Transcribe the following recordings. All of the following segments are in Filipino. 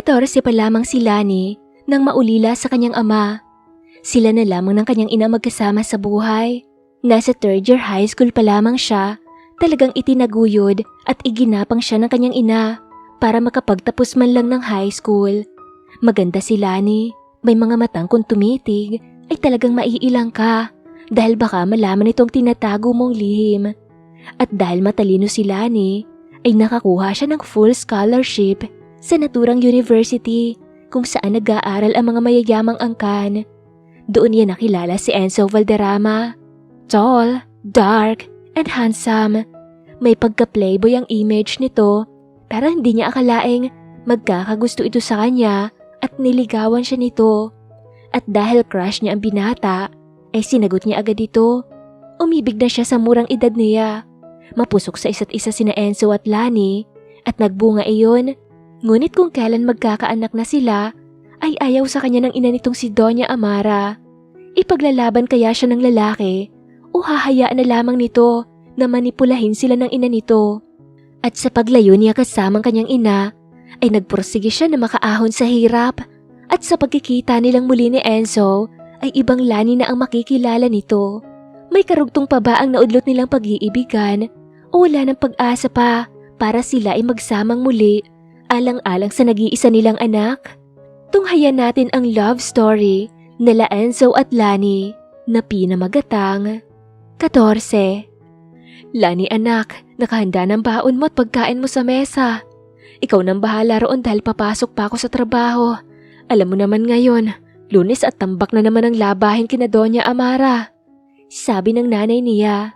14 pa lamang si Lani nang maulila sa kanyang ama. Sila na lamang ng kanyang ina magkasama sa buhay. Nasa 3rd year high school pa lamang siya, talagang itinaguyod at iginapang siya ng kanyang ina para makapagtapos man lang ng high school. Maganda si Lani, may mga matang kung tumitig ay talagang maiilang ka dahil baka malaman itong tinatago mong lihim. At dahil matalino si Lani, ay nakakuha siya ng full scholarship sa naturang university kung saan nag-aaral ang mga mayayamang angkan. Doon niya nakilala si Enzo Valderrama. Tall, dark, and handsome. May pagka-playboy ang image nito pero hindi niya akalaing magkakagusto ito sa kanya at niligawan siya nito. At dahil crush niya ang binata, ay sinagot niya agad ito. Umibig na siya sa murang edad niya. Mapusok sa isa't isa sina Enzo at Lani at nagbunga iyon. Ngunit kung kailan magkakaanak na sila, ay ayaw sa kanya ng ina nitong si Doña Amara. Ipaglalaban kaya siya ng lalaki o hahayaan na lamang nito na manipulahin sila ng ina nito. At sa paglayo niya kasamang kanyang ina, ay nagpursige siya na makaahon sa hirap. At sa pagkikita nilang muli ni Enzo, ay ibang Lani na ang makikilala nito. May karugtong pa ba ang naudlot nilang pag-iibigan o wala ng pag-asa pa para sila ay magsamang muli alang-alang sa nag-iisa nilang anak? Tunghayan natin ang love story nila Enzo at Lani na pinamagatang 14. Lani anak, nakahanda ng baon mo at pagkain mo sa mesa. Ikaw nang bahala roon dahil papasok pa ako sa trabaho. Alam mo naman ngayon, Lunes at tambak na naman ang labahin kina Doña Amara. Sabi ng nanay niya.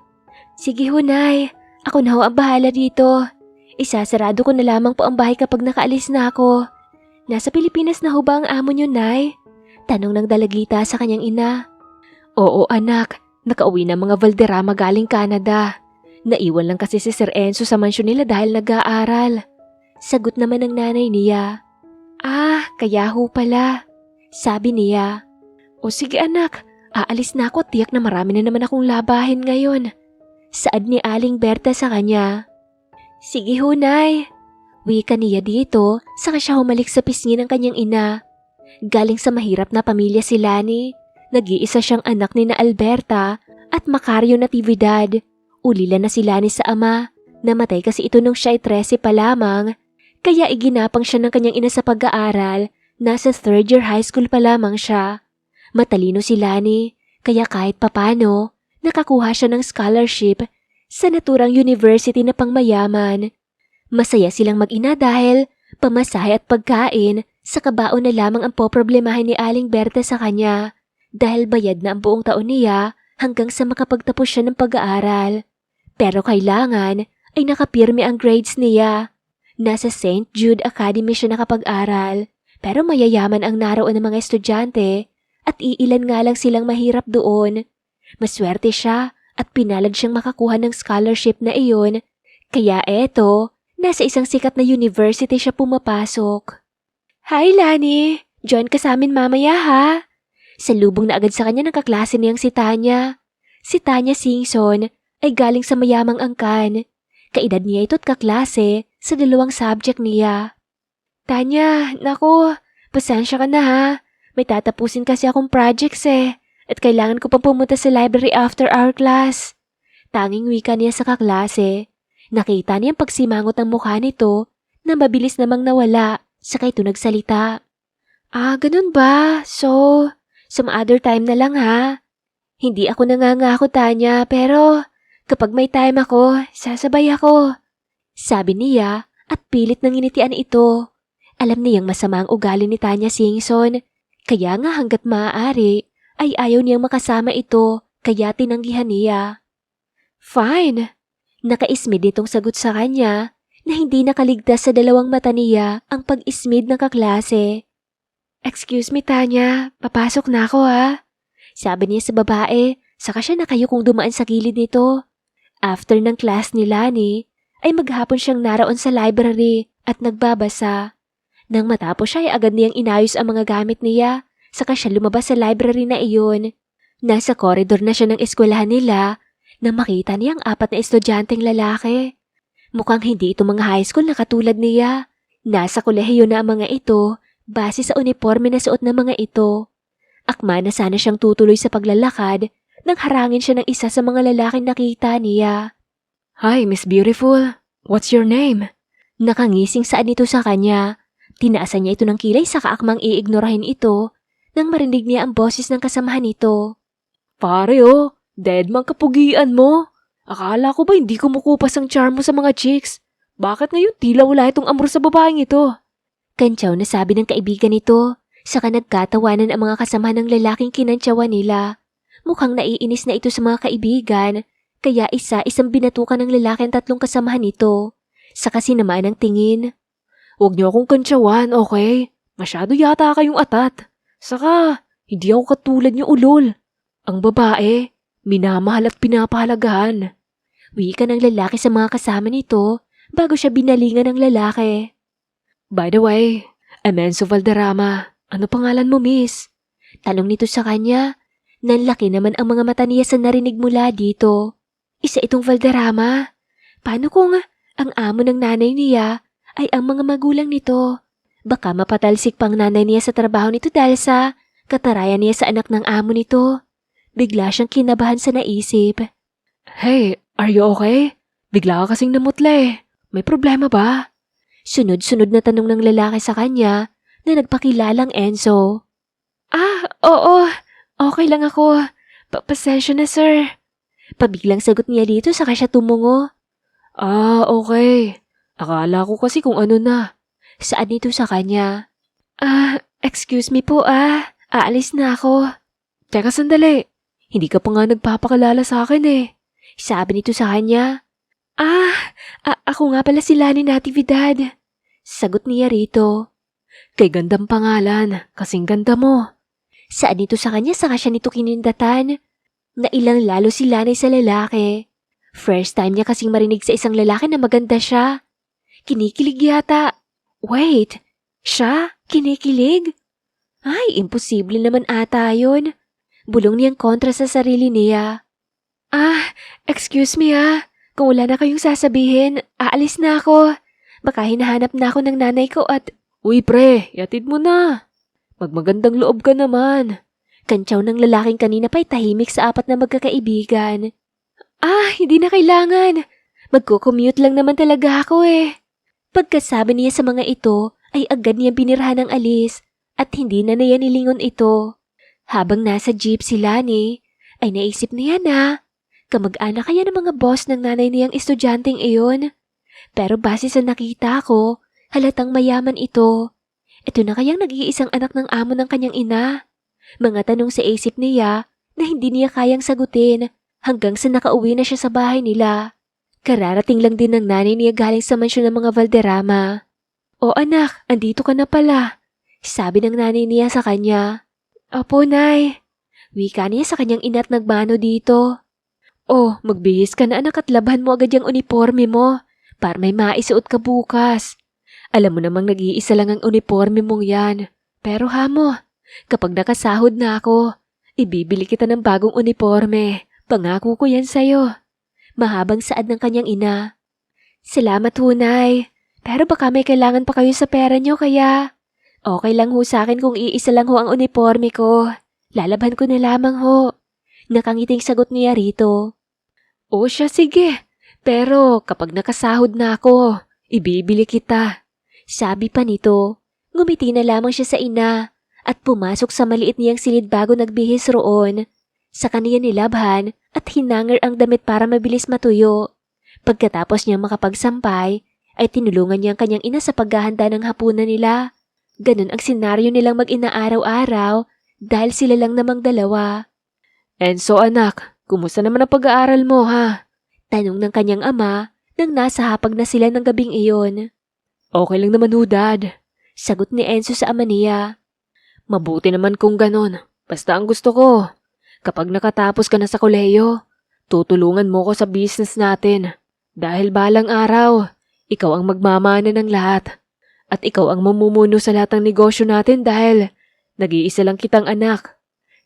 Sige ho, Nay. Ako na ho ang bahala dito. Isasarado ko na lamang po ang bahay kapag nakaalis na ako. Nasa Pilipinas na ho ba ang amo niyo, Nay? Tanong ng dalagita sa kanyang ina. Oo, anak. Nakauwi na mga Valderrama galing Canada. Naiwan lang kasi si Sir Enzo sa mansyon nila dahil nag-aaral. Sagot naman ng nanay niya. Ah, kaya ho pala. Sabi niya. O sige anak, aalis na ako at tiyak na marami na naman akong labahin ngayon. Saad ni Aling Berta sa kanya. Sige ho, Nay. Wika niya dito, saka siya humalik sa pisngi ng kanyang ina. Galing sa mahirap na pamilya si Lani, nag-iisa siyang anak ni na Alberta at Macario Natividad. Ulila na si Lani sa ama, namatay kasi ito nung siya ay 13 pa lamang, kaya iginapang siya ng kanyang ina sa pag-aaral. Nasa 3rd year high school pa lamang siya. Matalino si Lani, kaya kahit papano, nakakuha siya ng scholarship sa naturang university na pangmayaman. Masaya silang mag-ina dahil pamasahe at pagkain sa kabaon na lamang ang poproblemahin ni Aling Berta sa kanya dahil bayad na ang buong taon niya hanggang sa makapagtapos siya ng pag-aaral. Pero kailangan ay nakapirme ang grades niya. Nasa St. Jude Academy siya nakapag-aral. Pero mayayaman ang naroon ng mga estudyante at iilan nga lang silang mahirap doon. Maswerte siya at pinalad siyang makakuha ng scholarship na iyon. Kaya eto, nasa isang sikat na university siya pumapasok. Hi Lani! Join ka sa amin mamaya ha? Salubong na agad sa kanya ng kaklase niyang si Tanya. Si Tanya Singson ay galing sa mayamang angkan. Kaedad niya ito't kaklase sa 2 subject niya. Tanya, naku, pasensya ka na ha. May tatapusin kasi akong projects at kailangan ko pang pumunta sa library after our class. Tanging wika niya sa kaklase. Nakita niyang pagsimangot ang mukha nito na mabilis namang nawala, saka ito nagsalita. Ah, ganun ba? So, some other time na lang ha. Hindi ako nangangako, Tanya, pero kapag may time ako, sasabay ako. Sabi niya at pilit nang initian ito. Alam niyang masama ang ugali ni Tanya Singson, kaya nga hanggat maaari ay ayaw niyang makasama ito, kaya tinanggihan niya. Fine! Nakaismid nitong sagot sa kanya na hindi nakaligtas sa 2 mata niya ang pag-ismid ng kaklase. Excuse me Tanya, papasok na ako ha. Sabi niya sa babae, saka siya nakayukong dumaan sa gilid nito. After ng class ni Lani, ay maghapon siyang naroon sa library at nagbabasa. Nang matapos siya ay agad niyang inayos ang mga gamit niya, saka siya lumabas sa library na iyon. Nasa koridor na siya ng eskwelahan nila nang makita niya ang 4 na estudyanteng lalaki. Mukhang hindi ito mga high school na katulad niya. Nasa kolehiyo na ang mga ito base sa uniforme na suot ng mga ito. Akma na sana siyang tutuloy sa paglalakad nang harangin siya ng isa sa mga lalaking nakita niya. Hi, Miss Beautiful. What's your name? Nakangising saan ito sa kanya. Tinaasan niya ito ng kilay sa kaakmang iignorahin ito nang marinig niya ang boses ng kasamahan nito. Pare deadman kapugian mo. Akala ko ba hindi kumukupas ang charm mo sa mga chicks? Bakit ngayon tila wala itong amor sa babaeng ito? Kantsaw na sabi ng kaibigan nito, saka nagkatawanan ang mga kasamahan ng lalaking kinantsawan nila. Mukhang naiinis na ito sa mga kaibigan, kaya isang binatukan ng lalaki ang tatlong kasamahan nito. Saka sinamaan ng tingin. Huwag niyo akong kantsawan, okay? Masyado yata kayong atat. Saka, hindi ako katulad niyo ulol. Ang babae, minamahal at pinapahalagahan. Wika ng lalaki sa mga kasama nito bago siya binalingan ng lalaki. By the way, Emenso Valderrama, ano pangalan mo, miss? Tanong nito sa kanya. Nanlaki naman ang mga mata niya sa narinig mula dito. Isa itong Valderrama. Paano kung ang amo ng nanay niya ay ang mga magulang nito? Baka mapatalsik pang nanay niya sa trabaho nito dahil sa katarayan niya sa anak ng amo nito. Bigla siyang kinabahan sa naisip. Hey, are you okay? Bigla ka kasing namutla eh. May problema ba? Sunod-sunod na tanong ng lalaki sa kanya na nagpakilalang Enzo. Oo. Okay lang ako. Pasensya na, sir. Pabiglang sagot niya dito saka siya tumungo. Okay. Akala ko kasi kung ano na. Saan ito sa kanya? Excuse me po Aalis na ako. Teka sandali. Hindi ka pa nga nagpapakilala sa akin eh. Sabi nito sa kanya. Ako nga pala si Lani Natividad. Sagot niya rito. Kay gandang pangalan, kasing ganda mo. Saan nito sa kanya saka siya nito kinindatan. Nailang lalo si Lani sa lalaki. First time niya kasing marinig sa isang lalaki na maganda siya. Kinikilig yata. Wait, siya? Kinikilig? Ay, imposible naman ata yun. Bulong niyang kontra sa sarili niya. Excuse me Kung wala na kayong sasabihin, aalis na ako. Baka hinahanap na ako ng nanay ko at... Uy pre, yatid mo na. Magmagandang loob ka naman. Kantsaw ng lalaking kanina pa'y tahimik sa apat na magkakaibigan. Hindi na kailangan. Magko-commute lang naman talaga ako eh. Pagkasabi niya sa mga ito, ay agad niya binirhan ng alis at hindi na niya nilingon ito. Habang nasa jeep si Lani, ay naisip niya na kamag-anak kaya ng mga boss ng nanay niyang estudyanteng iyon. Pero base sa nakita ko, halatang mayaman ito. Ito na kayang nag-iisang anak ng amo ng kanyang ina. Mga tanong sa isip niya na hindi niya kayang sagutin hanggang sa nakauwi na siya sa bahay nila. Kararating lang din ng nanay niya galing sa mansyon ng mga Valderrama. O anak, andito ka na pala. Sabi ng nanay niya sa kanya. Opo, nay. Wika niya sa kanyang ina at nagmano dito. Magbihis ka na anak at labhan mo agad yung uniforme mo para may maisuot ka bukas. Alam mo namang nag-iisa lang ang uniforme mong yan. Pero hamo, kapag nakasahod na ako, ibibili kita ng bagong uniforme. Pangako ko yan sa'yo. Mahabang saad ng kanyang ina. Salamat ho, nay. Pero baka may kailangan pa kayo sa pera nyo kaya... Okay lang ho sa akin kung iisa lang ho ang uniforme ko. Lalabhan ko na lamang ho. Nakangiting sagot niya rito. Siya sige. Pero kapag nakasahod na ako, ibibili kita. Sabi pa nito. Ngumiti na lamang siya sa ina at pumasok sa maliit niyang silid bago nagbihis roon. Sa kaniya nilabhan at hinanger ang damit para mabilis matuyo. Pagkatapos niyang makapagsampay, ay tinulungan niya ang kanyang ina sa paghahanda ng hapunan nila. Ganun ang senaryo nilang mag-ina araw-araw dahil sila lang namang dalawa. Enzo anak, kumusta naman ang pag-aaral mo ha? Tanong ng kanyang ama nang nasa hapag na sila ng gabing iyon. Okay lang naman ho, Dad. Sagot ni Enzo sa ama niya. Mabuti naman kung ganon. Basta ang gusto ko, kapag nakatapos ka na sa kolehiyo, tutulungan mo ko sa business natin. Dahil balang araw, ikaw ang magmamana ng lahat. At ikaw ang mamumuno sa lahat ng negosyo natin dahil nag-iisa lang kitang anak.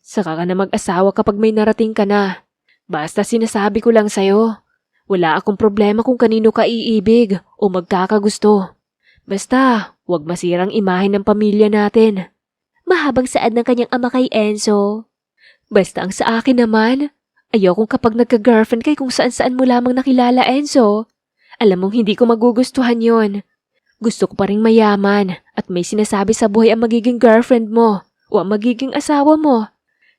Saka ka na mag-asawa kapag may narating ka na. Basta sinasabi ko lang sa'yo, wala akong problema kung kanino ka iibig o magkakagusto. Basta, huwag masirang imahe ng pamilya natin. Mahabang saad ng kanyang ama kay Enzo. Basta ang sa akin naman, ayokong kapag nagka-girlfriend kay kung saan-saan mo lamang nakilala, Enzo. Alam mong hindi ko magugustuhan yon. Gusto ko pa ring mayaman at may sinasabi sa buhay ang magiging girlfriend mo o ang magiging asawa mo.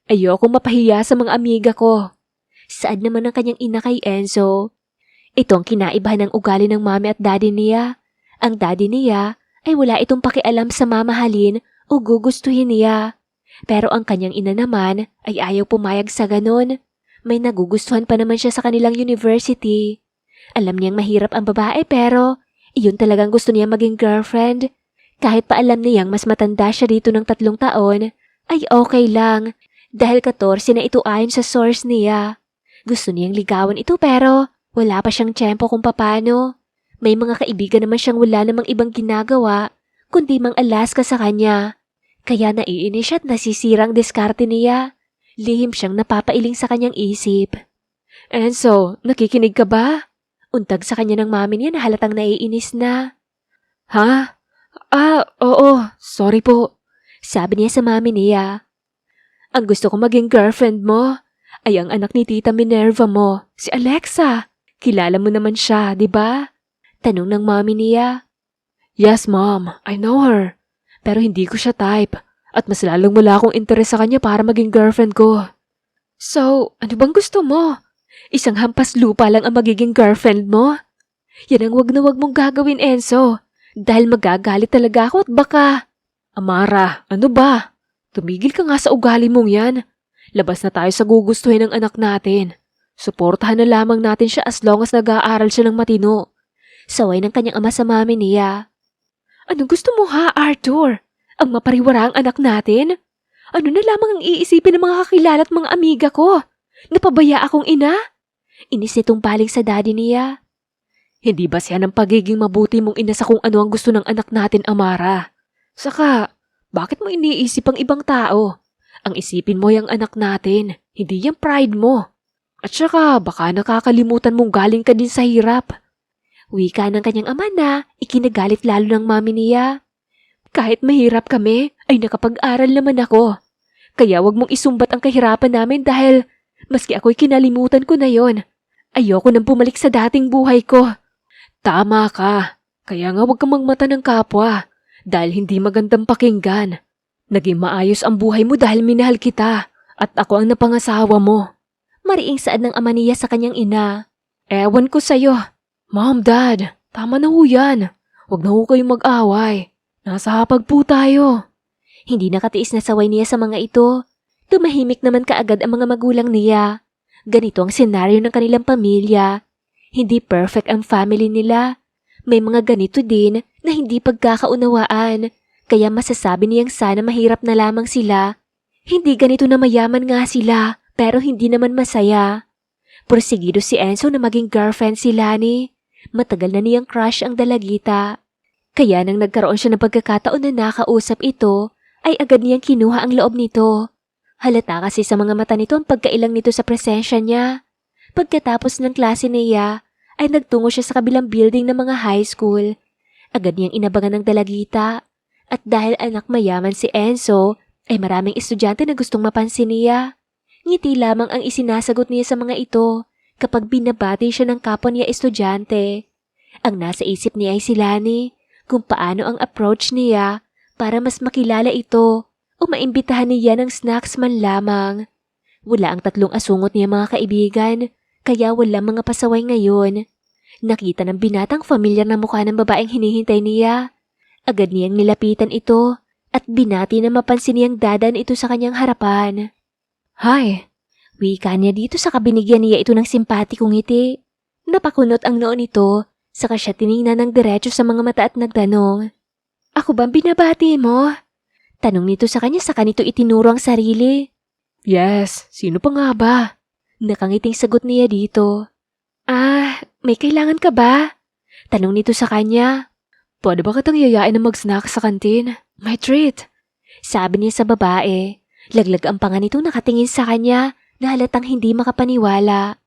Ayokong mapahiya sa mga amiga ko. Saad naman ng kanyang ina kay Enzo. Ito ang kinaibahan ng ugali ng mami at daddy niya. Ang daddy niya ay wala itong pakialam sa mamahalin o gugustuhin niya. Pero ang kanyang ina naman ay ayaw pumayag sa ganon. May nagugustuhan pa naman siya sa kanilang university. Alam niyang mahirap ang babae pero iyon talagang gusto niya maging girlfriend. Kahit pa alam niyang mas matanda siya dito ng 3 taon, ay okay lang dahil 14 na ito ayon sa source niya. Gusto niyang ligawan ito pero wala pa siyang tiyempo kung papano. May mga kaibigan naman siyang wala namang ibang ginagawa kundi mang alaska sa kanya. Kaya naiinis siya at nasisirang diskarte niya. Lihim siyang napapailing sa kanyang isip. Enzo, nakikinig ka ba? Untag sa kanya ng mami niya na halatang naiinis na. Ha? Oo. Sorry po. Sabi niya sa mami niya. Ang gusto ko maging girlfriend mo ay ang anak ni Tita Minerva mo, si Alexa. Kilala mo naman siya, di ba? Tanong ng mami niya. Yes, Mom. I know her. Pero hindi ko siya type at mas lalong wala akong interes sa kanya para maging girlfriend ko. So, ano bang gusto mo? Isang hampas lupa lang ang magiging girlfriend mo? Yan ang wag na wag mong gagawin, Enzo. Dahil magagalit talaga ako at baka... Amara, ano ba? Tumigil ka nga sa ugali mong yan. Labas na tayo sa gugustuhin ng anak natin. Suportahan na lamang natin siya as long as nag-aaral siya ng matino. Saway ng kanyang ama sa mami niya. Anong gusto mo ha, Arthur? Ang mapariwara ang anak natin? Ano na lamang ang iisipin ng mga kakilala at mga amiga ko? Napabaya akong ina? Inis nitong paling sa daddy niya. Hindi ba siya ng pagiging mabuti mong ina sa kung ano ang gusto ng anak natin, Amara? Saka, bakit mo iniisip ang ibang tao? Ang isipin mo yung anak natin, hindi yung pride mo. At saka, baka nakakalimutan mong galing ka din sa hirap. Wika ng kanyang ama na ikinagalit lalo ng mami niya. Kahit mahirap kami, ay nakapag-aral naman ako. Kaya wag mong isumbat ang kahirapan namin dahil maski ako'y kinalimutan ko na yon. Ayoko nang bumalik sa dating buhay ko. Tama ka. Kaya nga wag kang magmata ng kapwa dahil hindi magandang pakinggan. Naging maayos ang buhay mo dahil minahal kita at ako ang napangasawa mo. Mariing saad ng ama niya sa kanyang ina. Ewan ko sa'yo. Mom, Dad, tama na ho yan. Huwag na ho kayong mag-away. Nasa hapag po tayo. Hindi nakatiis na saway niya sa mga ito. Tumahimik naman kaagad ang mga magulang niya. Ganito ang senaryo ng kanilang pamilya. Hindi perfect ang family nila. May mga ganito din na hindi pagkakaunawaan. Kaya masasabi niyang sana mahirap na lamang sila. Hindi ganito na mayaman nga sila, pero hindi naman masaya. Porsigido si Enzo na maging girlfriend si Lani. Matagal na niyang crush ang dalagita. Kaya nang nagkaroon siya ng pagkakataon na nakausap ito, ay agad niyang kinuha ang loob nito. Halata kasi sa mga mata nito ang pagkailang nito sa presensya niya. Pagkatapos ng klase niya, ay nagtungo siya sa kabilang building ng mga high school. Agad niyang inabangan ng dalagita. At dahil anak mayaman si Enzo, ay maraming estudyante na gustong mapansin niya. Ngiti lamang ang isinasagot niya sa mga ito kapag binabati siya ng kapwa niya estudyante. Ang nasa isip niya ay si Lani, kung paano ang approach niya para mas makilala ito o maimbitahan niya ng snacks man lamang. Wala ang 3 asungot niya mga kaibigan, kaya wala mga pasaway ngayon. Nakita ng binatang familiar na mukha ng babaeng hinihintay niya. Agad niyang nilapitan ito at binati na mapansin niyang dadan ito sa kanyang harapan. Hi! Wika niya dito sa kabinigyan niya ito ng simpatikong ngiti. Napakunot ang noo nito, saka siya tiningnan ng diretso sa mga mata at nagtanong. Ako bang binabati mo? Tanong nito sa kanya saka nito itinuro ang sarili. Yes, sino pa nga ba? Nakangiting sagot niya dito. May kailangan ka ba? Tanong nito sa kanya. Pwede ba kitang yayain na mag-snack sa kantin? May treat. Sabi niya sa babae. Laglag ang panga nito nakatingin sa kanya na halatang hindi makapaniwala.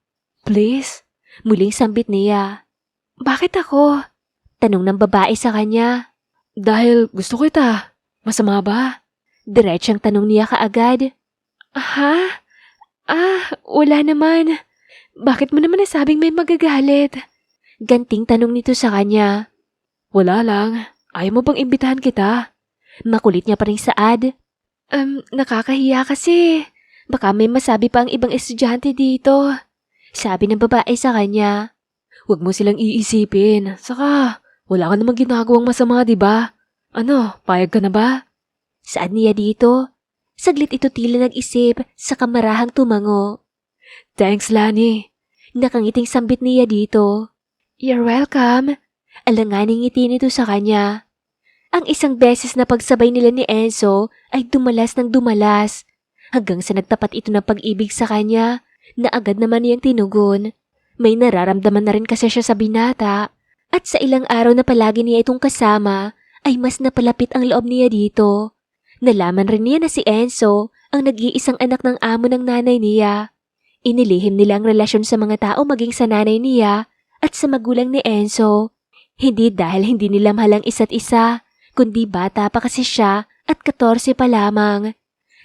Please? Muling sambit niya. Bakit ako? Tanong ng babae sa kanya. Dahil gusto kita. Masama ba? Diretsang tanong niya kaagad. Ha? Wala naman. Bakit mo naman nasabing may magagalit? Ganting tanong nito sa kanya. Wala lang. Ayaw mo bang imbitahan kita? Makulit niya pa rin saad. Nakakahiya kasi. Baka may masabi pa ang ibang estudyante dito. Sabi ng babae sa kanya. Huwag mo silang iisipin. Saka, wala ka namang ginagawang masama, di ba? Ano, payag ka na ba? Saad niya dito? Saglit ito tila nag-isip sa kamarahang tumango. Thanks, Lani. Nakangiting sambit niya dito. You're welcome. Alanganing ngiti nito sa kanya. Ang isang beses na pagsabay nila ni Enzo ay dumalas ng dumalas. Hanggang sa nagtapat ito ng pag-ibig sa kanya na agad naman niyang tinugon. May nararamdaman na rin kasi siya sa binata. At sa ilang araw na palagi niya itong kasama ay mas napalapit ang loob niya dito. Nalaman rin niya na si Enzo ang nag-iisang anak ng amo ng nanay niya. Inilihim nila ang relasyon sa mga tao maging sa nanay niya at sa magulang ni Enzo. Hindi dahil hindi nila mahal ang isa't isa, kundi bata pa kasi siya at 14 pa lamang.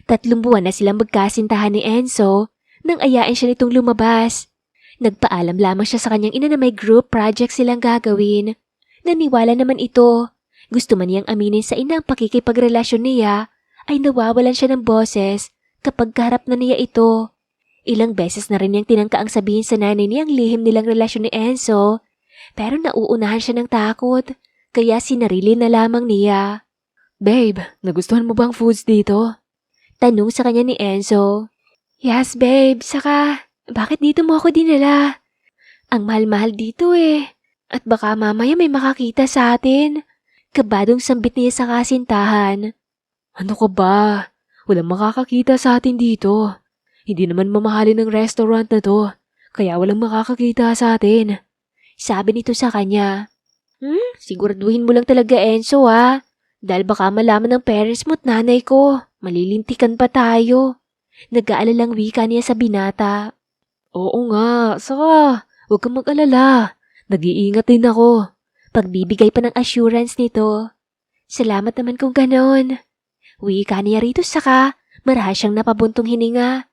3 buwan na silang magkasintahan ni Enzo nang ayain siya nitong lumabas. Nagpaalam lamang siya sa kanyang ina na may group project silang gagawin. Naniwala naman ito. Gusto man niyang aminin sa ina ang pakikipagrelasyon niya ay nawawalan siya ng boses kapag kaharap na niya ito. Ilang beses na rin niyang tinangka ang sabihin sa nanay niya ang lihim nilang relasyon ni Enzo, pero nauunahan siya ng takot, kaya sinarili na lamang niya. Babe, nagustuhan mo bang foods dito? Tanong sa kanya ni Enzo. Yes, babe. Saka, bakit dito mo ako dinala? Ang mahal-mahal dito eh. At baka mamaya may makakita sa atin. Kabadong sambit niya sa kasintahan. Ano ka ba? Walang makakakita sa atin dito. Hindi naman mamahalin ng restaurant na to, kaya walang makakakita sa atin. Sabi nito sa kanya. Siguraduhin mo lang talaga, Enzo dahil baka malaman ng parents mo at nanay ko. Malilintikan pa tayo. Nag-aalalang wika niya sa binata. Oo nga, saka huwag kang mag-alala. Nag-iingat din ako. Pagbibigay pa ng assurance nito. Salamat naman kung ganon. Wika niya rito saka marahas siyang napabuntong hininga.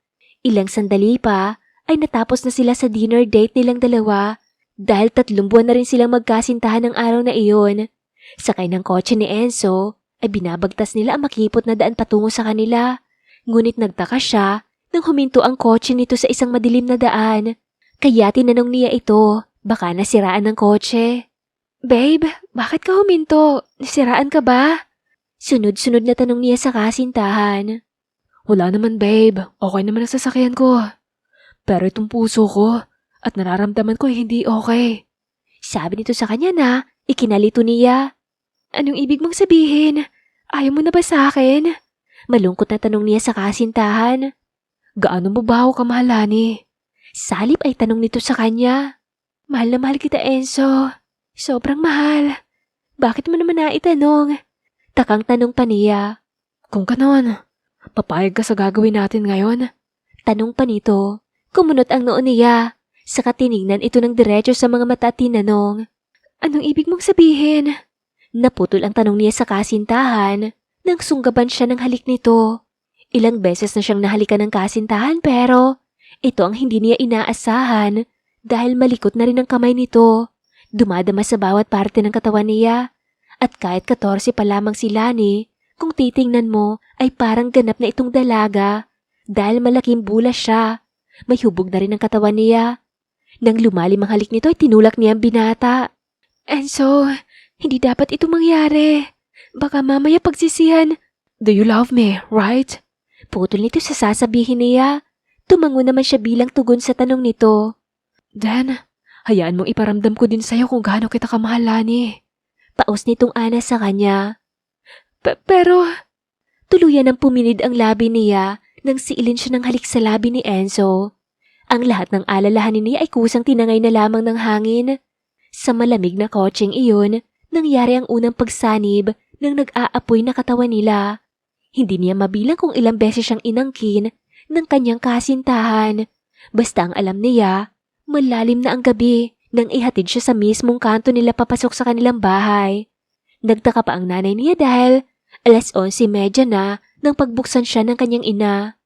Ilang sandali pa ay natapos na sila sa dinner date nilang dalawa dahil 3 buwan na rin silang magkasintahan ng araw na iyon. Sakay ng kotse ni Enzo ay binabagtas nila ang makipot na daan patungo sa kanila. Ngunit nagtaka siya nang huminto ang kotse nito sa isang madilim na daan. Kaya tinanong niya ito, baka nasiraan ng kotse. Babe, bakit ka huminto? Nasiraan ka ba? Sunod-sunod na tanong niya sa kasintahan. Wala naman, babe. Okay naman ang sasakyan ko. Pero itong puso ko at nararamdaman ko hindi okay. Sabi nito sa kanya na ikinalito niya. Anong ibig mong sabihin? Ayaw mo na ba sa akin? Malungkot na tanong niya sa kasintahan. Gaano mo ba ako kamahal, Lani? Salip ay tanong nito sa kanya. Mahal na mahal kita, Enzo. Sobrang mahal. Bakit mo naman naitanong? Takang tanong pa niya. Kung ganon, papayag ka sa gagawin natin ngayon? Tanong pa nito. Kumunot ang noo niya. Saka tiningnan ito ng diretso sa mga mata at tinanong. Anong ibig mong sabihin? Naputol ang tanong niya sa kasintahan nang sunggaban siya ng halik nito. Ilang beses na siyang nahalikan ng kasintahan pero ito ang hindi niya inaasahan dahil malikot na rin ang kamay nito. Dumadama sa bawat parte ng katawan niya. At kahit 14 pa lamang si Lani, kung titingnan mo ay parang ganap na itong dalaga dahil malaking bulas siya. May hubog na rin ang katawan niya. Nang lumalim ang halik nito ay tinulak niya ang binata. Enzo, hindi dapat ito mangyari. Baka mamaya pagsisihan. Do you love me, right? Putol nito sa sasabihin niya. Tumango naman siya bilang tugon sa tanong nito. Dan, hayaan mong iparamdam ko din sa'yo kung gaano kita kamahal, Lani. Paus nitong Ana sa kanya. Pero, tuluyan ang puminid ang labi niya nang siilin siya ng halik sa labi ni Enzo. Ang lahat ng alalahanin niya ay kusang tinangay na lamang ng hangin. Sa malamig na kotseng iyon, nangyari ang unang pagsanib ng nag-aapoy na katawan nila. Hindi niya mabilang kung ilang beses siyang inangkin ng kanyang kasintahan. Basta ang alam niya, malalim na ang gabi nang ihatid siya sa mismong kanto nila papasok sa kanilang bahay. Nagtaka pa ang nanay niya dahil 11:30 na nang pagbuksan siya ng kanyang ina.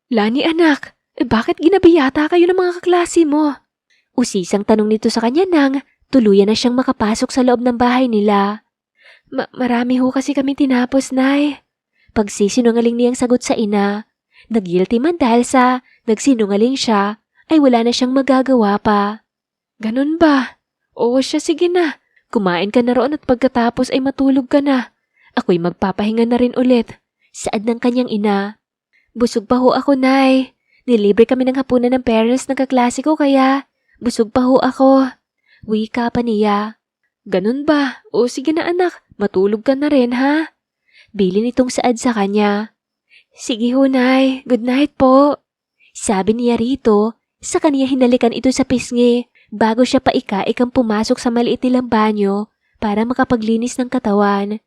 Lani anak, bakit ginabi yata kayo ng mga kaklase mo? Usisang tanong nito sa kanya nang tuluyan na siyang makapasok sa loob ng bahay nila. Marami ho kasi kami tinapos, Nay. Pagsisinungaling niyang sagot sa ina. Nag-guilty man dahil sa nagsinungaling siya ay wala na siyang magagawa pa. Ganun ba? Oo siya, sige na. Kumain ka na roon at pagkatapos ay matulog ka na. Ako'y magpapahinga na rin ulit. Saad ng kanyang ina. Busog pa ho ako, Nay. Nilibre kami ng hapunan ng parents ng kaklase ko kaya busog pa ho ako. Wika pa niya. Ganun ba? O sige na anak, matulog ka na rin ha? Bili nitong saad sa kanya. Sige ho, Nay. Good night po. Sabi niya rito, sa kanya hinalikan ito sa pisngi bago siya paika-ikang pumasok sa maliit nilang banyo para makapaglinis ng katawan.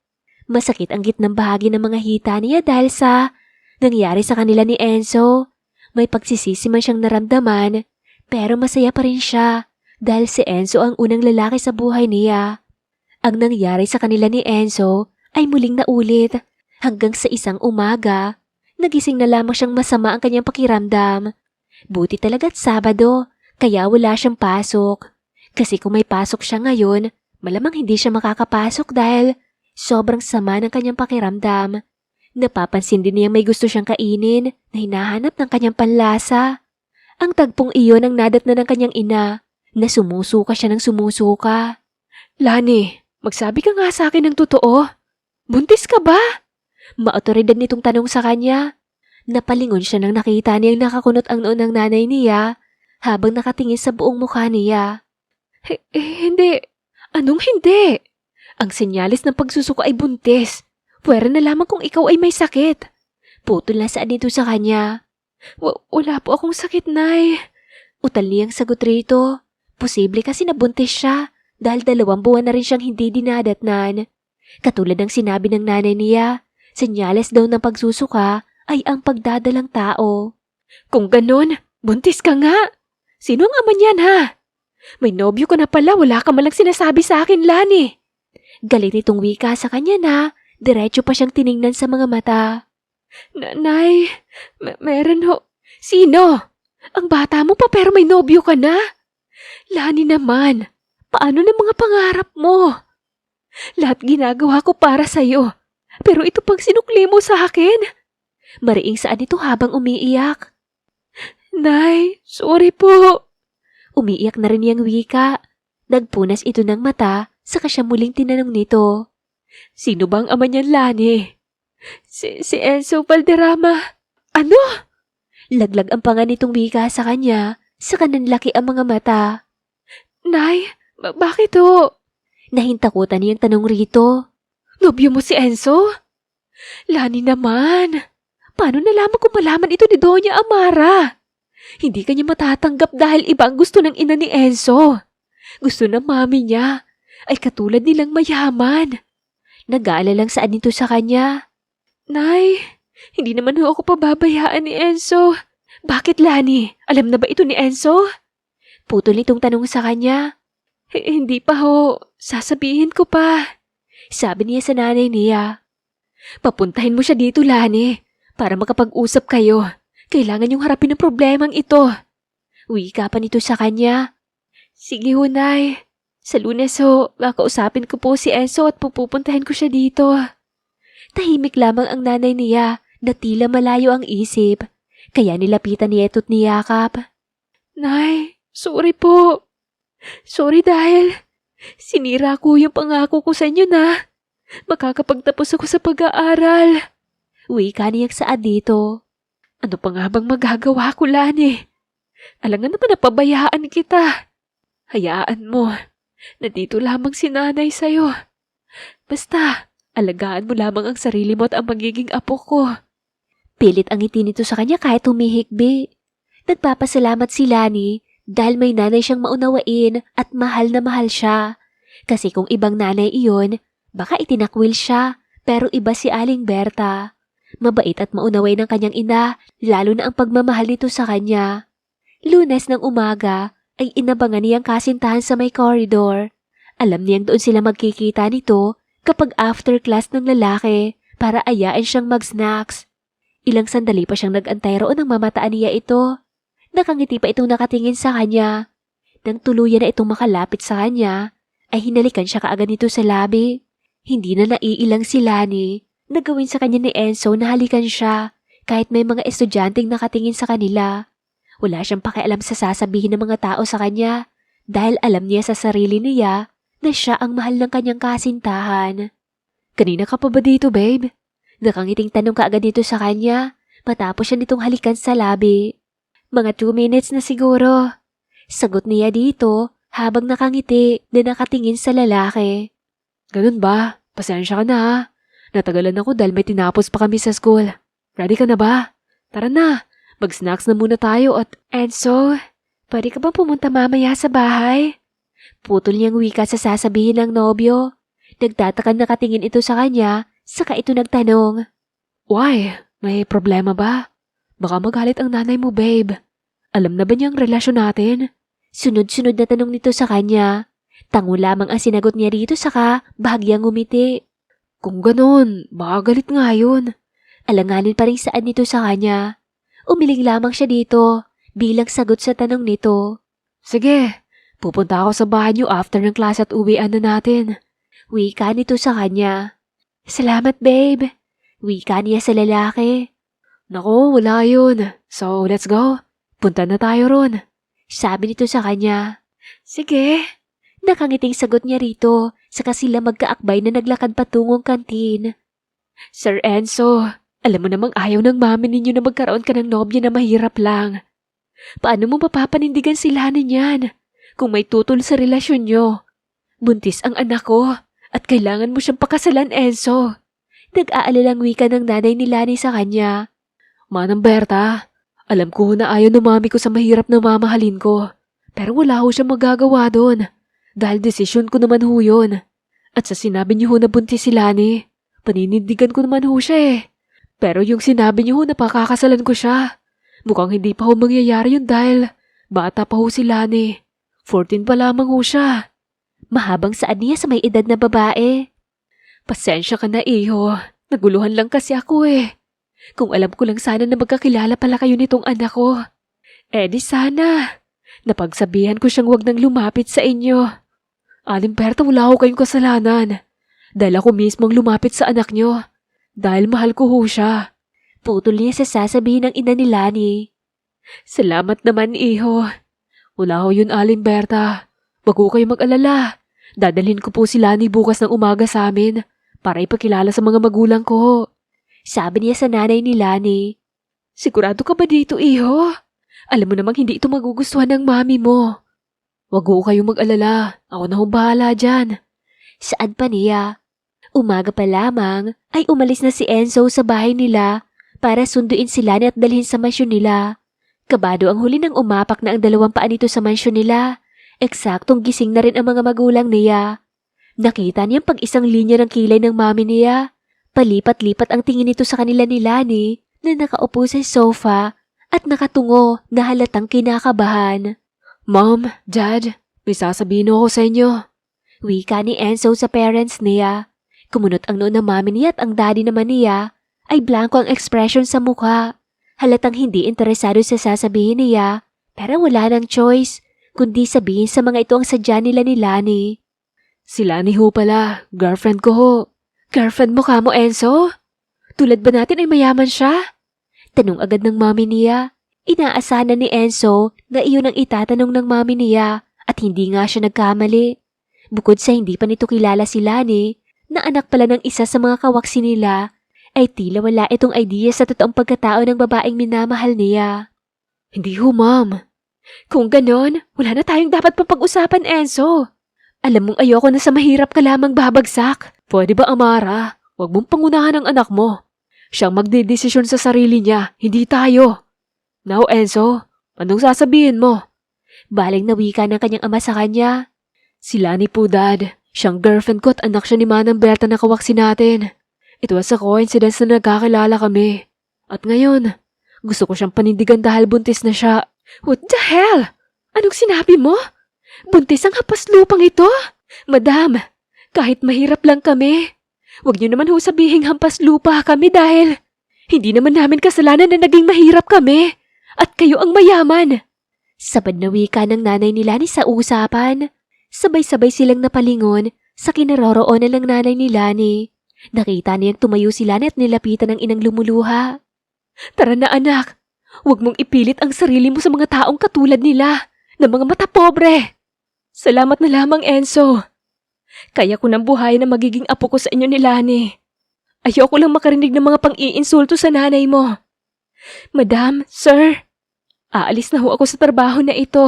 Masakit ang gitnang bahagi ng mga hita niya dahil sa nangyari sa kanila ni Enzo. May pagsisisi man siyang naramdaman, pero masaya pa rin siya dahil si Enzo ang unang lalaki sa buhay niya. Ang nangyari sa kanila ni Enzo ay muling naulit hanggang sa isang umaga. Nagising na lamang siyang masama ang kanyang pakiramdam. Buti talaga't Sabado, kaya wala siyang pasok. Kasi kung may pasok siya ngayon, malamang hindi siya makakapasok dahil sobrang sama ng kanyang pakiramdam. Napapansin din niya may gusto siyang kainin na hinahanap ng kanyang panlasa. Ang tagpong iyon ang nadatna ng kanyang ina na sumusuka siya ng sumusuka. Lani, magsabi ka nga sa akin ng totoo. Buntis ka ba? Maotoridad nitong tanong sa kanya. Napalingon siya nang nakita niyang nakakunot ang noon ng nanay niya habang nakatingin sa buong mukha niya. Hindi. Anong hindi? Ang senyalis ng pagsusuka ay buntis. Pwera na lamang kung ikaw ay may sakit. Putol na saan nito sa kanya. Wala po akong sakit, Nay. Utal niyang sagot rito. Posible kasi nabuntis siya dahil 2 buwan na rin siyang hindi dinadatnan. Katulad ng sinabi ng nanay niya, senyales daw ng pagsusuka ay ang pagdadalang tao. Kung ganon, buntis ka nga. Sino ang ama niyan ha? May nobyo ka na pala, wala ka malang sinasabi sa akin, Lani. Galit nitong wika sa kanya na diretso pa siyang tiningnan sa mga mata. Nay, meron ho. Sino? Ang bata mo pa pero may nobyo ka na? Lani naman, paano na mga pangarap mo? Lahat ginagawa ko para sa'yo. Pero ito pang sinukli mo sa akin. Mariing saan ito habang umiiyak. Nay, sorry po. Umiiyak na rin niyang wika. Nagpunas ito ng mata saka siya muling tinanong nito. Sino bang ama niyan, Lani? Si Enzo Valderrama. Ano? Laglag ang panga nitong wika sa kanya saka nanlaki ang mga mata. Nay, bakit ho? Nahintakutan niyang tanong rito. Nobyo mo si Enzo? Lani naman. Paano nalaman kung malaman ito ni Doña Amara? Hindi kanya matatanggap dahil iba ang gusto ng ina ni Enzo. Gusto ng mami niya ay katulad nilang mayaman. Nag-aalalang saan nito sa kanya. Nay, hindi naman ho ako pababayaan ni Enzo. Bakit, Lani? Alam na ba ito ni Enzo? Putol nitong tanong sa kanya. Hindi pa ho. Sasabihin ko pa. Sabi niya sa nanay niya. Papuntahin mo siya dito, Lani, para makapag-usap kayo. Kailangan yung harapin ang problemang ito. Wika pa nito sa kanya. Sige ho, Nay. Sa Lunes ho, kakausapin ko po si Enzo at pupuntahin ko siya dito. Tahimik lamang ang nanay niya na tila malayo ang isip. Kaya nilapitan ni Eto't niyakap. Nay, sorry po. Sorry dahil sinira ko yung pangako ko sa inyo na makakapagtapos ako sa pag-aaral. Wika niyang saad dito. Ano pa nga bang magagawa ko, Lani? Alangan naman napabayaan kita. Hayaan mo. Nandito lamang si nanay sa'yo. Basta, alagaan mo lamang ang sarili mo at ang magiging apo ko. Pilit ang ngiti nito sa kanya kahit humihikbi. Nagpapasalamat si Lani dahil may nanay siyang maunawain at mahal na mahal siya. Kasi kung ibang nanay iyon, baka itinakwil siya, pero iba si Aling Berta. Mabait at maunaway ng kanyang ina, lalo na ang pagmamahal nito sa kanya. Lunes ng umaga ay inabangan niyang kasintahan sa may koridor. Alam niyang doon sila magkikita nito kapag after class ng lalaki para ayain siyang mag-snacks. Ilang sandali pa siyang nag-antay roon nang mamataan niya ito. Nakangiti pa itong nakatingin sa kanya. Nang tuluyan na itong makalapit sa kanya, ay hinalikan siya kaagad nito sa labi. Hindi na naiilang si Lani na gawin sa kanya ni Enzo na halikan siya kahit may mga estudyanteng nakatingin sa kanila. Wala siyang pakialam sa sasabihin ng mga tao sa kanya dahil alam niya sa sarili niya na siya ang mahal ng kanyang kasintahan. Kanina ka pa ba dito, babe? Nakangiting tanong kaagad nito sa kanya matapos siya nitong halikan sa labi. Mga 2 minutes na siguro. Sagot niya dito habang nakangiti na nakatingin sa lalaki. Ganun ba? Pasensya ka na ha. Natagalan ako dahil may tinapos pa kami sa school. Ready ka na ba? Tara na, mag-snacks na muna tayo at... Enzo, pwede ka bang pumunta mamaya sa bahay? Putol niyang wika sa sasabihin ng nobyo. Nagtatakan nakatingin ito sa kanya, saka ito nagtanong. Why? May problema ba? Baka magalit ang nanay mo, babe. Alam na ba niya ang relasyon natin? Sunod-sunod na tanong nito sa kanya. Tango lamang ang sinagot niya rito saka bahagyang ngumiti. Kung ganon, baka galit nga yun. Alanganin pa rin saan nito sa kanya. Umiling lamang siya dito bilang sagot sa tanong nito. Sige, pupunta ako sa bahay niyo after ng class at uwian na natin. Wika nito sa kanya. Salamat, babe. Wika niya sa lalaki. Naku, wala yun. So, let's go. Punta na tayo ron. Sabi nito sa kanya. Sige. Nakangiting sagot niya rito saka sila magkaakbay na naglakad patungong kantin. Sir Enzo, alam mo namang ayaw ng mami ninyo na magkaroon ka ng nobya na mahirap lang. Paano mo mapapanindigan sila niyan kung may tutol sa relasyon nyo? Buntis ang anak ko at kailangan mo siyang pakasalan, Enzo. Nag-aalalang wika ng nanay ni Lani sa kanya. Manang Berta, alam ko na ayaw ng mami ko sa mahirap na mamahalin ko. Pero wala ho siyang magagawa doon. Dahil desisyon ko naman ho yun. At sa sinabi niyo ho na buntis si Lani, paninindigan ko naman ho siya eh. Pero yung sinabi niyo ho na pakakasalan ko siya, mukhang hindi pa ho mangyayari yun dahil bata pa ho si Lani. 14 pa lamang ho siya. Mahabang saan niya sa may edad na babae. Pasensya ka na iho, naguluhan lang kasi ako eh. Kung alam ko lang sana na magkakilala pala kayo nitong anak ko. Eh di sana. Napagsabihan ko siyang wag nang lumapit sa inyo. Aling Berta, wala ho kayong kasalanan. Dahil ako mismong lumapit sa anak niyo. Dahil mahal ko ho siya. Putol niya sa sasabihin ng ina ni Lani. Salamat naman, iho. Wala ho yun, Aling Berta. Wag ho kayo mag-alala. Dadalhin ko po si Lani bukas ng umaga sa amin para ipakilala sa mga magulang ko. Sabi niya sa nanay ni Lani. Sigurado ka ba dito, iho? Alam mo namang hindi ito magugustuhan ng mami mo. Wag ho kayong mag-alala. Ako na ho bahala dyan. Saan pa niya? Umaga pa lamang ay umalis na si Enzo sa bahay nila para sunduin si Lani at dalhin sa mansyon nila. Kabado ang huli nang umapak na ang 2 paa nito sa mansyon nila. Eksaktong gising na rin ang mga magulang niya. Nakita niyang pag-isang linya ng kilay ng mami niya. Palipat-lipat ang tingin nito sa kanila ni Lani na nakaupo sa sofa at nakatungo na halatang kinakabahan. Mom, Dad, may sasabihin ako sa inyo. Wika ni Enzo sa parents niya. Kumunot ang noo ng mami niya at ang daddy naman niya ay blanco ang expression sa mukha. Halatang hindi interesado sa sasabihin niya pero wala nang choice kundi sabihin sa mga ito ang sadya nila ni Lani. Si Lani ho pala, girlfriend ko ho. Girlfriend mo ka mo, Enzo? Tulad ba natin ay mayaman siya? Tanong agad ng mami niya. Inaasahan na ni Enzo na iyon ang itatanong ng mami niya at hindi nga siya nagkamali. Bukod sa hindi pa nito kilala si Lani, na anak pala ng isa sa mga kawaksi nila, ay tila wala itong idea sa totoong pagkatao ng babaeng minamahal niya. Hindi ho, Mom. Kung ganon, wala na tayong dapat papag-usapan, Enzo. Alam mong ayoko na sa mahirap ka lamang babagsak. Pwede ba, Amara? Huwag mong pangunahan ang anak mo. Siyang magdedesisyon sa sarili niya, hindi tayo. Now, Enzo, anong sasabihin mo? Baling na wika ng kanyang ama sa kanya. Si Lani po, Dad. Siyang girlfriend ko at anak siya ni Manang Berta na kawaksi natin. It was a coincidence na nagkakilala kami. At ngayon, gusto ko siyang panindigan dahil buntis na siya. What the hell? Anong sinabi mo? Buntis ang hapaslupang ito? Madam, Kahit mahirap lang kami, huwag niyo naman ho sabihing hampas lupa kami dahil hindi naman namin kasalanan na naging mahirap kami at kayo ang mayaman. Sabad na wika ng nanay ni Lani sa usapan. Sabay-sabay silang napalingon sa kinaroroonan ng nanay ni Lani. Nakita niyang tumayo si Lani at nilapitan ng inang lumuluha. Tara na anak, huwag mong ipilit ang sarili mo sa mga taong katulad nila, na mga mata pobre. Salamat na lamang, Enzo. Kaya ko nang buhay na magiging apo ko sa inyo ni Lani. Ayoko lang makarinig ng mga pang-iinsulto sa nanay mo. Madam, sir, aalis na ho ako sa trabaho na ito.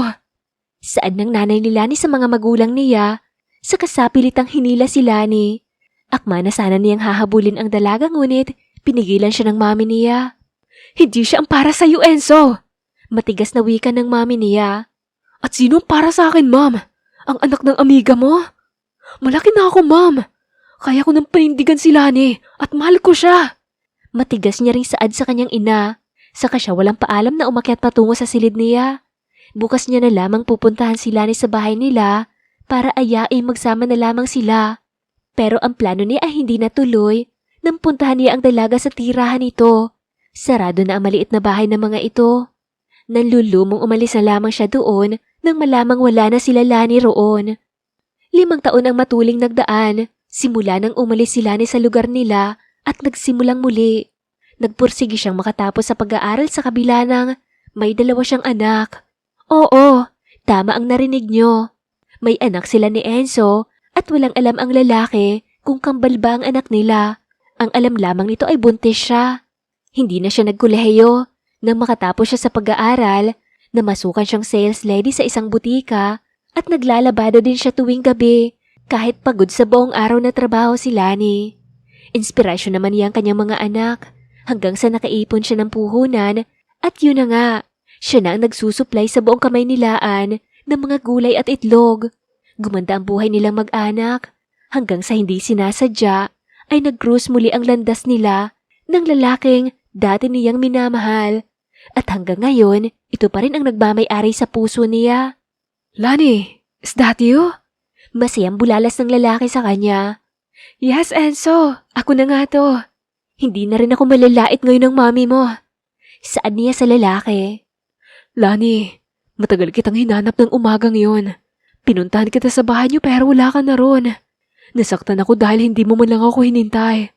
Saan ng nanay ni Lani sa mga magulang niya, sa kasapilitang hinila si Lani. Akma na sana niyang hahabulin ang dalaga ngunit pinigilan siya ng mami niya. Hindi siya ang para sa'yo, Enzo. Matigas na wika ng mami niya. At sino ang para sa akin, ma'am? Ang anak ng amiga mo? Malaki na ako, ma'am. Kaya ko nang panindigan si Lani at mahal ko siya. Matigas niya ring saad sa kanyang ina. Saka siya walang paalam na umakyat patungo sa silid niya. Bukas niya na lamang pupuntahan si Lani sa bahay nila para ayain magsama na lamang sila. Pero ang plano niya ay hindi natuloy nang puntahan niya ang dalaga sa tirahan nito. Sarado na ang maliit na bahay ng mga ito. Nanlulumong umalis na lamang siya doon nang malamang wala na sila Lani roon. 5 taon ang matuling nagdaan simula nang umalis si Lani sa lugar nila at nagsimulang muli. Nagpursigi siyang makatapos sa pag-aaral sa kabila ng may 2 siyang anak. Oo, tama ang narinig nyo. May anak sila ni Enzo at walang alam ang lalaki kung kambal ba ang anak nila. Ang alam lamang nito ay buntis siya. Hindi na siya nagkolehiyo. Nang makatapos siya sa pag-aaral, namasukan siyang sales lady sa isang butika at naglalabado din siya tuwing gabi kahit pagod sa buong araw na trabaho si Lani. Inspirasyon naman niya ang kanyang mga anak hanggang sa nakaipon siya ng puhunan at yun na nga, siya na ang nagsusupply sa buong kamay nilaan ng mga gulay at itlog. Gumanda ang buhay nilang mag-anak hanggang sa hindi sinasadya ay nag-cruise muli ang landas nila ng lalaking dati niyang minamahal. At hanggang ngayon, ito pa rin ang nagmamay-ari sa puso niya. Lani, is that you? Masayang bulalas ng lalaki sa kanya. Yes, Enzo. Ako na nga to. Hindi na rin ako malalait ngayon ng mami mo. Saan niya sa lalaki? Lani, matagal kitang hinanap ng umagang yon. Pinuntahan kita sa bahay niyo pero wala ka na ron. Nasaktan ako dahil hindi mo man lang ako hinintay.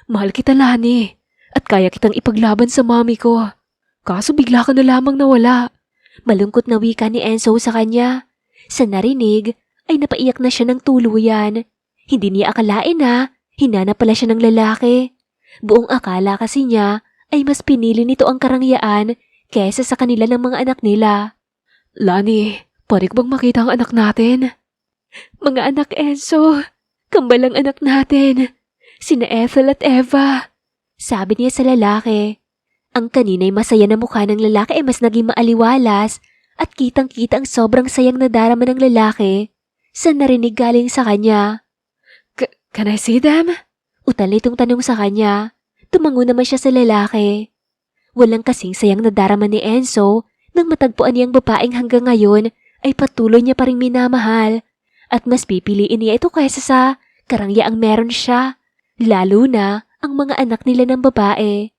Mahal kita, Lani, at kaya kitang ipaglaban sa mami ko. Kaso bigla ka na lamang nawala. Malungkot na wika ni Enzo sa kanya. Sa narinig ay napaiyak na siya ng tuluyan. Hindi niya akalain na hinanap pala siya ng lalaki. Buong akala kasi niya ay mas pinili nito ang karangyaan kaysa sa kanila ng mga anak nila. Lani, pwede ko bang makita ang anak natin? Mga anak, Enzo. Kambal ang anak natin. Sina Ethel at Eva. Sabi niya sa lalaki. Ang kanina'y masaya na mukha ng lalaki ay mas naging maaliwalas at kitang-kita ang sobrang sayang nadarama ng lalaki sa narinig galing sa kanya. Can I see them? Utal nitong tanong sa kanya. Tumango naman siya sa lalaki. Walang kasing sayang nadarama ni Enzo nang matagpuan niyang babaeng hanggang ngayon ay patuloy niya pa ring minamahal at mas pipiliin niya ito kaysa sa karangyaang meron siya, lalo na ang mga anak nila ng babae.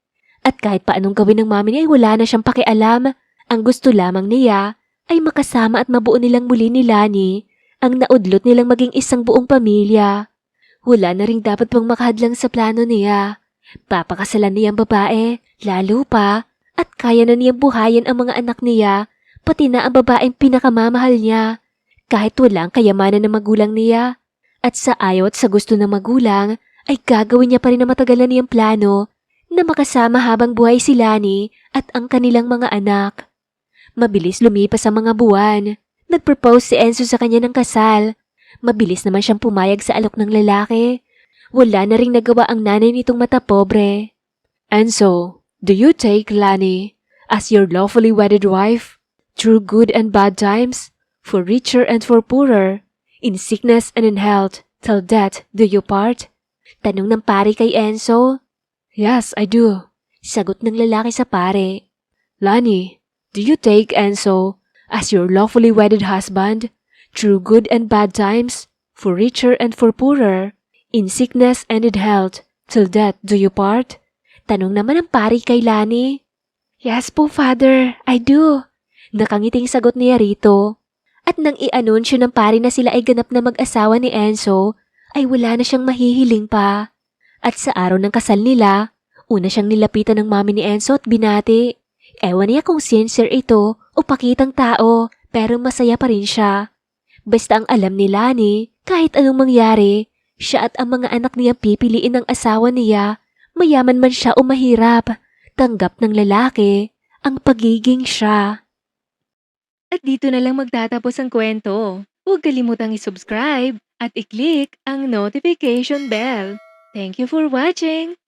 At kahit paanong gawin ng mami niya ay wala na siyang pakialam. Ang gusto lamang niya ay makasama at mabuo nilang muli ni Lani ang naudlot nilang maging isang buong pamilya. Wala na ring dapat pang makahadlang sa plano niya. Papakasalan niya ang babae, lalo pa, at kaya na niyang buhayin ang mga anak niya, pati na ang babaeng pinakamamahal niya. Kahit walang kayamanan ng magulang niya. At sa ayaw at sa gusto ng magulang ay gagawin niya pa rin na matagal na niyang plano na makasama habang buhay si Lani at ang kanilang mga anak. Mabilis lumipas ang mga buwan. Nag-propose si Enzo sa kanya ng kasal. Mabilis naman siyang pumayag sa alok ng lalaki. Wala na ring nagawa ang nanay nitong mata pobre. Enzo, do you take Lani as your lawfully wedded wife through good and bad times, for richer and for poorer, in sickness and in health, till death do you part? Tanong ng pare kay Enzo. Yes, I do. Sagot ng lalaki sa pare. Lani, do you take Enzo as your lawfully wedded husband through good and bad times, for richer and for poorer, in sickness and in health, till death do you part? Tanong naman ng pari kay Lani. Yes po, Father, I do. Nakangiting sagot niya rito. At nang i-anunsyo ng pari na sila ay ganap na mag-asawa ni Enzo, ay wala na siyang mahihiling pa. At sa araw ng kasal nila, una siyang nilapitan ng mami ni Enzo at binati. Ewan niya kung sincere ito o pakitang tao, pero masaya pa rin siya. Basta ang alam ni Lani, kahit anong mangyari, siya at ang mga anak niya pipiliin ng asawa niya, mayaman man siya o mahirap, tanggap ng lalaki ang pagiging siya. At dito na lang magtatapos ang kwento. Huwag kalimutang i-subscribe at i-click ang notification bell. Thank you for watching!